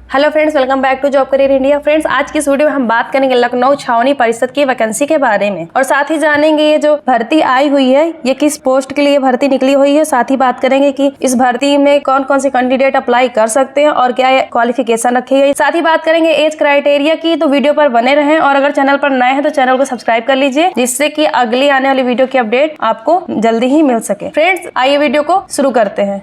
Hello friends, welcome back to job career India. Friends, आज की इस वीडियो में हम बात करेंगे लखनऊ छावनी परिषद की वैकेंसी के बारे में और साथ ही जानेंगे ये जो भर्ती आई हुई है ये किस पोस्ट के लिए भर्ती निकली हुई है। साथ ही बात करेंगे कि इस भर्ती में कौन कौन से कैंडिडेट अप्लाई कर सकते हैं और क्या क्वालिफिकेशन रखी है। साथ ही बात करेंगे एज क्राइटेरिया की, तो वीडियो पर बने रहें और अगर चैनल पर नए हैं तो चैनल को सब्सक्राइब कर लीजिए जिससे कि अगली आने वाली वीडियो की अपडेट आपको जल्दी ही मिल सके। फ्रेंड्स, आइए वीडियो को शुरू करते हैं।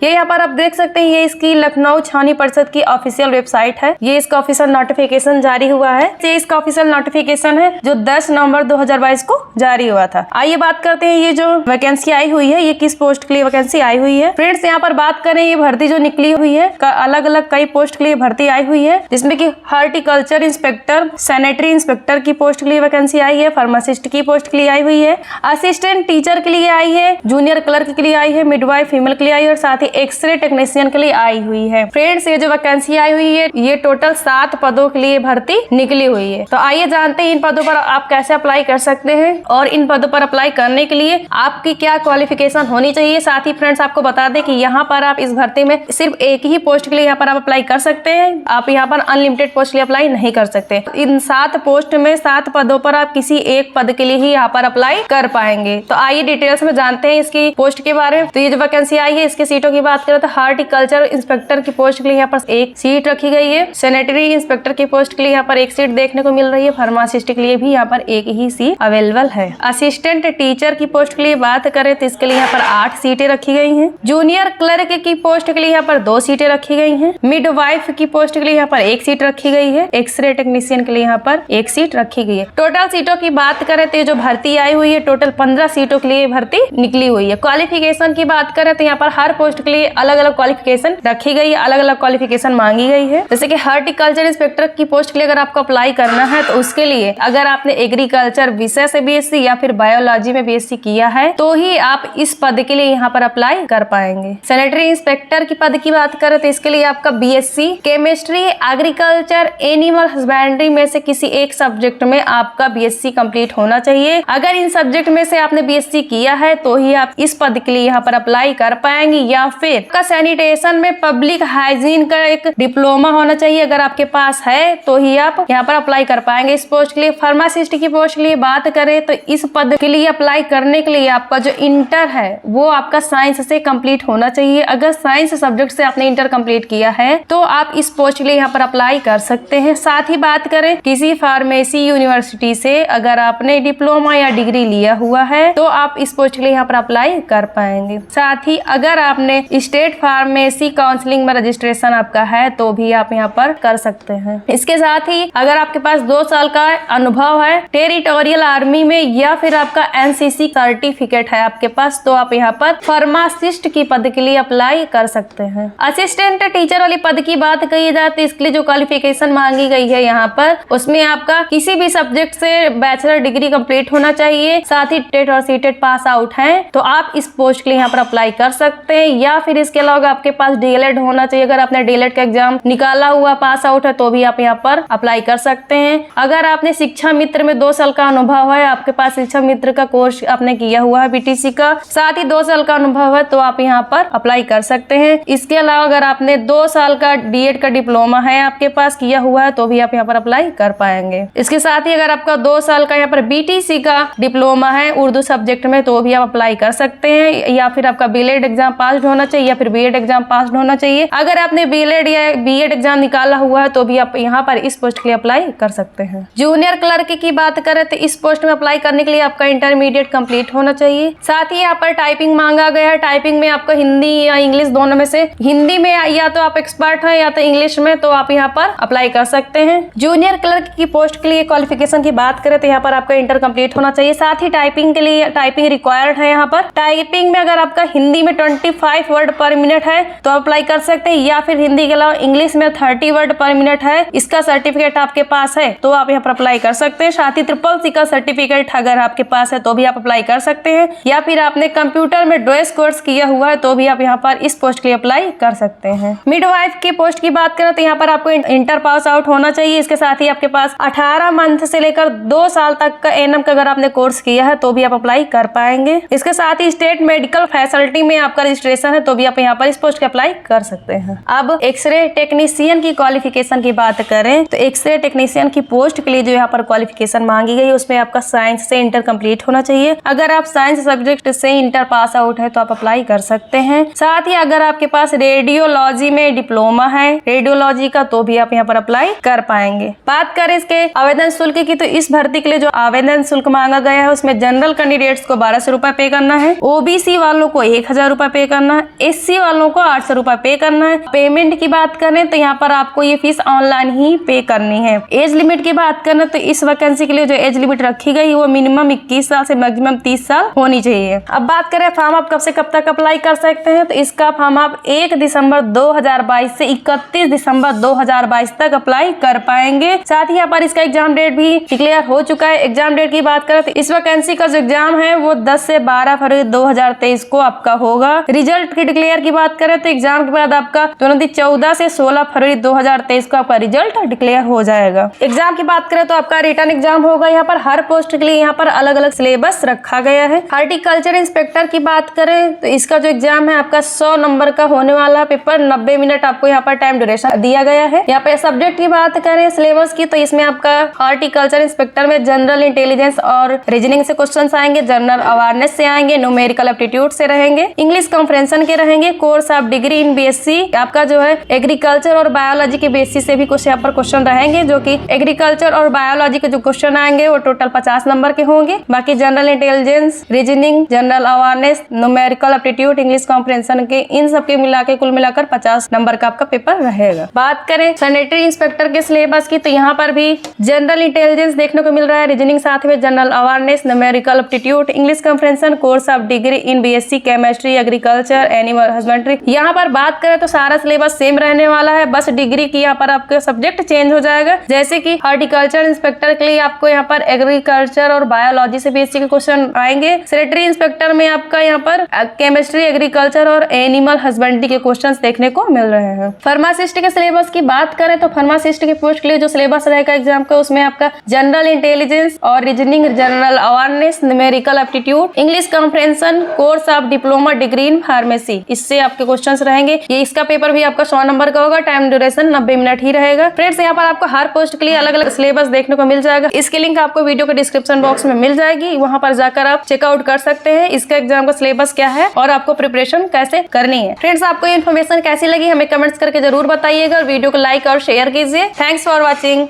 ये यहाँ पर आप देख सकते हैं, ये इसकी लखनऊ छावनी परिषद की ऑफिशियल वेबसाइट है। ये इसका ऑफिशियल नोटिफिकेशन जारी हुआ है। ये इसका ऑफिशियल नोटिफिकेशन है जो 10 नवंबर 2022 को जारी हुआ था। आइए बात करते हैं ये जो वैकेंसी आई हुई है ये किस पोस्ट के लिए वैकेंसी आई हुई है। फ्रेंड्स, यहाँ पर बात करें ये भर्ती जो निकली हुई है अलग अलग कई पोस्ट के लिए भर्ती आई हुई है, जिसमें की हॉर्टिकल्चर इंस्पेक्टर, सैनिटरी इंस्पेक्टर की पोस्ट के लिए वैकेंसी आई है, फार्मासिस्ट की पोस्ट के लिए आई हुई है, असिस्टेंट टीचर के लिए आई है, जूनियर क्लर्क के लिए आई है, मिडवाइफ फीमेल के लिए आई है और साथ ही एक्सरे टेक्नीशियन के लिए आई हुई है। फ्रेंड्स, ये जो वैकेंसी आई हुई है ये टोटल 7 पदों के लिए भर्ती निकली हुई है। तो आइए जानते हैं इन पदों पर आप कैसे अप्लाई कर सकते हैं और इन पदों पर अप्लाई करने के लिए आपकी क्या क्वालिफिकेशन होनी चाहिए। साथ ही फ्रेंड्स, आपको बता दें कि यहाँ पर आप इस भर्ती में सिर्फ एक ही पोस्ट के लिए यहाँ पर आप अप्लाई कर सकते हैं। आप यहाँ पर अनलिमिटेड पोस्ट के लिए अप्लाई नहीं कर सकते। इन 7 पोस्ट में 7 पदों पर आप किसी एक पद के लिए ही यहाँ पर अप्लाई कर पाएंगे। तो आइए डिटेल्स में जानते हैं इसकी पोस्ट के बारे में। तो ये जो वैकेंसी आई है इसके सीटों की बात करें तो हॉर्टिकल्चर इंस्पेक्टर की पोस्ट के लिए यहाँ पर 1 सीट रखी गई है, सैनिटरी इंस्पेक्टर की पोस्ट के लिए यहाँ पर 1 सीट देखने को मिल रही है, फार्मासिस्ट के लिए भी यहाँ पर 1 ही सीट अवेलेबल है। असिस्टेंट टीचर की पोस्ट के लिए बात करें तो इसके लिए यहाँ पर 8 सीटें रखी गई हैं। जूनियर क्लर्क की पोस्ट के लिए यहाँ पर 2 सीटें रखी गई हैं। मिडवाइफ की पोस्ट के लिए यहाँ पर 1 सीट रखी गई है। एक्सरे टेक्नीशियन के लिए यहाँ पर 1 सीट रखी गई है। टोटल सीटों की बात करें तो जो भर्ती आई हुई है टोटल 15 सीटों के लिए भर्ती निकली हुई है। क्वालिफिकेशन की बात करें तो यहाँ पर हर पोस्ट के लिए अलग अलग क्वालिफिकेशन रखी गई है, अलग अलग क्वालिफिकेशन मांगी गई है। जैसे कि हॉर्टिकल्चर इंस्पेक्टर की पोस्ट के लिए अगर आपको अप्लाई करना है तो उसके लिए अगर आपने एग्रीकल्चर विषय से बीएससी या फिर बायोलॉजी में बीएससी किया है तो ही आप इस पद के लिए यहाँ पर अप्लाई कर पाएंगे। सैनिटरी इंस्पेक्टर की पद की बात करें तो इसके लिए आपका BSc chemistry, agriculture, animal husbandry में से किसी एक सब्जेक्ट में आपका बीएससी कंप्लीट होना चाहिए। अगर इन सब्जेक्ट में से आपने बीएससी किया है तो ही आप इस पद के लिए यहाँ पर अप्लाई कर पाएंगे। या फिर सैनिटेशन में पब्लिक हाइजीन का एक डिप्लोमा होना चाहिए, अगर आपके पास है तो ही आप यहाँ पर अप्लाई कर पाएंगे इस पोस्ट के लिए। फार्मासिस्ट की पोस्ट के लिए बात करें तो इस पद के लिए अप्लाई करने के लिए आपका जो इंटर है वो आपका साइंस से कंप्लीट होना चाहिए। अगर साइंस सब्जेक्ट से आपने इंटर कंप्लीट किया है तो आप इस पोस्ट के लिए यहाँ पर अप्लाई कर सकते हैं। साथ ही बात करें किसी फार्मेसी यूनिवर्सिटी से अगर आपने डिप्लोमा या डिग्री लिया हुआ है तो आप इस पोस्ट के लिए यहाँ पर अप्लाई कर पाएंगे। साथ ही अगर आपने स्टेट फार्मेसी काउंसलिंग में रजिस्ट्रेशन आपका है तो भी आप यहाँ पर कर सकते हैं। इसके साथ ही अगर आपके पास 2 साल का अनुभव है टेरिटोरियल आर्मी में या फिर आपका एनसीसी सर्टिफिकेट है आपके पास तो आप यहाँ पर फार्मासिस्ट की पद के लिए अप्लाई कर सकते हैं। असिस्टेंट टीचर वाली पद की बात कही जाए तो इसके लिए जो क्वालिफिकेशन मांगी गई है यहाँ पर उसमें आपका किसी भी सब्जेक्ट से बैचलर डिग्री कंप्लीट होना चाहिए। साथ ही टेट और सीटेट पास आउट है तो आप इस पोस्ट के लिए यहाँ पर अप्लाई कर सकते हैं। या फिर इसके अलावा आपके पास डीएलएड होना चाहिए, अगर आपने डीएलएड का एग्जाम निकाला हुआ पास आउट है तो भी आप यहाँ पर अप्लाई कर सकते हैं। अगर आपने शिक्षा मित्र में 2 साल का अनुभव है, आपके पास शिक्षा मित्र का कोर्स आपने किया हुआ है बीटीसी का, साथ ही 2 साल का अनुभव है तो आप यहाँ पर अप्लाई कर सकते हैं। इसके अलावा अगर आपने 2 साल का डीएड का डिप्लोमा है आपके पास किया हुआ है तो भी आप यहाँ पर अप्लाई कर पाएंगे। इसके साथ ही अगर आपका 2 साल का यहाँ पर बीटीसी का डिप्लोमा है उर्दू सब्जेक्ट में तो भी आप अप्लाई कर सकते हैं। या फिर आपका बीएड एग्जाम पास होना चाहिए या फिर बीएड एग्जाम पास होना चाहिए। अगर आपने बीएड या बीएड एग्जाम निकाला हुआ है तो भी आप यहाँ पर इस पोस्ट के लिए अप्लाई कर सकते हैं। जूनियर क्लर्क की बात करें तो इस पोस्ट में अप्लाई करने के लिए आपका इंटरमीडिएट कंप्लीट होना चाहिए। साथ ही यहाँ पर टाइपिंग मांगा गया है। टाइपिंग में आपको हिंदी या इंग्लिश दोनों में से, हिंदी में या तो आप एक्सपर्ट हैं या तो इंग्लिश में, तो आप यहाँ पर अप्लाई कर सकते हैं। जूनियर क्लर्क की पोस्ट के लिए क्वालिफिकेशन की बात करें तो यहाँ पर आपका इंटर कंप्लीट होना चाहिए। साथ ही टाइपिंग के लिए टाइपिंग रिक्वायर्ड है। यहाँ पर टाइपिंग में अगर आपका हिंदी में 25 वर्ड पर मिनट है तो अप्लाई कर सकते हैं, या फिर हिंदी के अलावा इंग्लिश में 30 वर्ड पर मिनट है, इसका सर्टिफिकेट आपके पास है तो आप यहाँ पर अप्लाई कर सकते हैं। साथ ही CCC का सर्टिफिकेट अगर आपके पास है तो भी आप अप्लाई कर सकते हैं, या फिर आपने कंप्यूटर में डोएस कोर्स किया हुआ है तो भी आप यहाँ पर इस पोस्ट के लिए अप्लाई कर सकते हैं। मिडवाइफ की पोस्ट की बात करें तो यहाँ पर आपको इंटर पास आउट होना चाहिए। इसके साथ ही आपके पास 18 मंथ से लेकर 2 साल तक का एनएम का अगर आपने कोर्स किया है तो भी आप अप्लाई कर पाएंगे। इसके साथ ही स्टेट मेडिकल फैसिलिटी में आपका रजिस्ट्रेशन है तो भी आप यहाँ पर इस पोस्ट के अप्लाई कर सकते हैं। अब एक्सरे टेक्नीशियन की क्वालिफिकेशन की बात करें तो एक्सरे टेक्नीशियन की पोस्ट के लिए जो यहाँ पर क्वालिफिकेशन मांगी गई है उसमें आपका साइंस से इंटर कंप्लीट होना चाहिए। अगर आप साइंस सब्जेक्ट से इंटर पास आउट है तो आप अप्लाई कर सकते हैं। साथ ही अगर आपके पास रेडियोलॉजी में डिप्लोमा है रेडियोलॉजी का तो भी आप यहाँ पर अप्लाई कर पाएंगे। बात करें इसके आवेदन शुल्क की तो इस भर्ती के लिए जो आवेदन शुल्क मांगा गया है उसमें जनरल कैंडिडेट्स को 1200 रुपए पे करना है, ओबीसी वालों को 1000 रुपए पे करना है, एससी वालों को 800 रुपए पे करना है। पेमेंट की बात करें तो यहाँ पर आपको ये फीस ऑनलाइन ही पे करनी है। एज लिमिट की बात करें तो इस वैकेंसी के लिए जो एज लिमिट रखी गई वो मिनिमम 21 साल से मैक्सिमम 30 साल होनी चाहिए। अब बात करें फॉर्म आप कब से कब तक अप्लाई कर सकते हैं तो इसका फॉर्म आप 1 दिसंबर 2022 से 31 दिसंबर 2022 तक अप्लाई कर पाएंगे। साथ ही यहाँ पर इसका एग्जाम डेट भी डिक्लेयर हो चुका है। एग्जाम डेट की बात करें तो इस वैकेंसी का जो एग्जाम है वो 10 से 12 फरवरी 2023 को आपका होगा। रिजल्ट की डिक्लेयर की बात करें तो एग्जाम के बाद आपका 14 से 16 फरवरी 2023 को आपका रिजल्ट डिक्लेयर हो जाएगा। एग्जाम की बात करें तो आपका रिटर्न एग्जाम होगा। यहाँ पर हर पोस्ट के लिए यहाँ पर अलग अलग सिलेबस रखा गया है। हॉर्टिकल्चर इंस्पेक्टर की बात करें तो इसका जो एग्जाम है आपका 100 नंबर का होने वाला पेपर, 90 मिनट आपको यहाँ पर टाइम ड्यूरेशन दिया गया है। यहाँ पे सब्जेक्ट की बात करें सिलेबस की तो इसमें आपका हॉर्टिकल्चर इंस्पेक्टर में जनरल इंटेलिजेंस और रीजनिंग से क्वेश्चंस आएंगे, जनरल अवेयरनेस से आएंगे, न्यूमेरिकल एप्टीट्यूड से रहेंगे, इंग्लिश कॉम्प्रिहेंशन के रहेंगे, course of degree in BSc आपका जो है एग्रीकल्चर और बायोलॉजी के बेसिस से भी कुछ यहाँ पर क्वेश्चन रहेंगे, जो कि एग्रीकल्चर और बायोलॉजी के जो क्वेश्चन आएंगे वो टोटल 50 नंबर के होंगे। बाकी general intelligence, reasoning, general awareness, numerical aptitude, English comprehension के इन सबके मिलाकर कुल मिलाकर 50 नंबर का आपका पेपर रहेगा। बात करें सैनिटरी इंस्पेक्टर के सिलेबस की तो यहाँ पर भी जनरल इंटेलिजेंस देखने को मिल रहा है, रीजनिंग साथ में general awareness, numerical aptitude, English comprehension, course of degree in BSc chemistry, agriculture, animal husbandry. यहाँ पर बात करें तो सारा सिलेबस सेम रहने वाला है, बस डिग्री की यहाँ पर आपका सब्जेक्ट चेंज हो जाएगा। जैसे कि हॉर्टिकल्चर इंस्पेक्टर के लिए आपको यहाँ पर एग्रीकल्चर और बायोलॉजी से बीएससी के क्वेश्चन आएंगे। सैनिटरी इंस्पेक्टर में आपका यहाँ पर केमिस्ट्री, एग्रीकल्चर और एनिमल हस्बेंड्री के क्वेश्चंस देखने को मिल रहे हैं। फार्मासिस्ट के सिलेबस की बात करें तो फार्मासिस्ट के पोस्ट के लिए जो सिलेबस रहेगा एग्जाम का उसमें आपका जनरल इंटेलिजेंस और reasoning, general awareness, numerical aptitude, English comprehension, course of diploma degree in pharmacy, इससे आपके क्वेश्चंस रहेंगे। ये इसका पेपर भी आपका 100 नंबर का होगा, टाइम ड्यूरेशन 90 मिनट ही रहेगा। फ्रेंड्स यहाँ पर आपको हर पोस्ट के लिए अलग अलग सिलेबस देखने को मिल जाएगा। इसकी लिंक आपको वीडियो के डिस्क्रिप्शन बॉक्स में मिल जाएगी, वहां पर जाकर आप चेकआउट कर सकते हैं इसका एग्जाम का सिलेबस क्या है और आपको प्रिपरेशन कैसे करनी है। फ्रेंड्स आपको ये इन्फॉर्मेशन कैसी लगी हमें कमेंट्स करके जरूर बताइएगा और वीडियो को लाइक और शेयर कीजिए। Thanks for watching.